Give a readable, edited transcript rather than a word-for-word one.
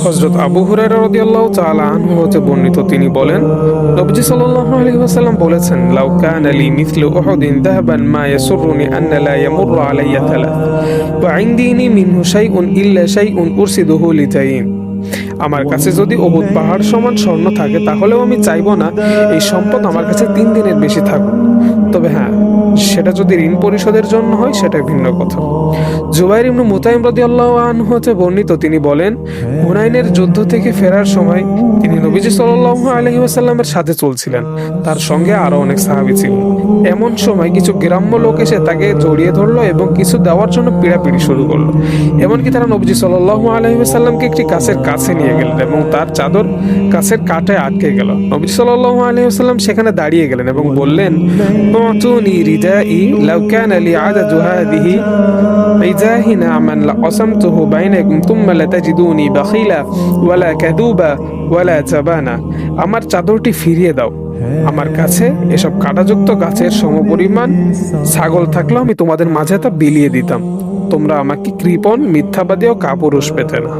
হযরত আবু হুরায়রা রাদিয়াল্লাহু তাআলা আনহু হতে বর্ণিত, তিনি বলেন, নবীজি সাল্লাল্লাহু আলাইহি ওয়াসাল্লাম বলেছেন, লাউ কানা লি মিথলু উহুদিন যাহাবান মা ইয়াসুরুনি আন্না লা ইয়ামুররু আলাইয়া থালাথ ওয়া ইনদিনি মিনহু শাইউন ইল্লা শাইউন উরসিদুহু লিতাইন। আমার কাছে যদি উহুদ পাহাড় সমান স্বর্ণ থাকে তাহলেও আমি চাইবো না এই সম্পদ আমার কাছে 3 দিনের বেশি থাকুক। তবে হ্যাঁ, সেটা যদি ঋণ পরিশোধের জন্য হয় সেটা ভিন্ন কথা। জুবাইর ইবনে মুতাইম রাদিয়াল্লাহু আনহু হতে বর্ণিত, তিনি বলেন, হুনাইনের যুদ্ধ থেকে ফেরার সময় তিনি নবীজি সাল্লাল্লাহু আলাইহি ওয়াসাল্লামের সাথে চলছিলেন। তার সঙ্গে আরো অনেক সাহাবী ছিলেন। এমন সময় কিছু গ্রাম্য লোক এসে তাকে জড়িয়ে ধরলো এবং কিছু দেওয়ার জন্য পিড়াপিড়ি শুরু করলো। এমনকি তারা নবীজি সাল্লাল্লাহু আলাইহি ওয়াসাল্লামকে একটি গাছের কাছে নিয়ে গেলেন এবং তার চাদর গাছের কাঁটায় আটকে গেল। নবীজি সাল্লাল্লাহু আলাইহি ওয়াসাল্লাম সেখানে দাঁড়িয়ে গেলেন এবং বললেন, উতুনি রিদাই লাউ কানা লি আদাদু হাদিহি রিদাহি নামান লাকাসামতুহু বাইনাকুম তুম্মা লাতাজিদুনি বাখিলা ওয়ালা কাদুবা ওয়ালা জাবানা। আমার চাদরটি ফিরিয়ে দাও। আমার কাছে এসব কাঁটাযুক্ত গাছের সমপরিমাণ ছাগল থাকলেও আমি তোমাদের মাঝে তা বিলিয়ে দিতাম। তোমরা আমাকে কৃপণ, মিথ্যাবাদী ও কাপুরুষ পেতে না।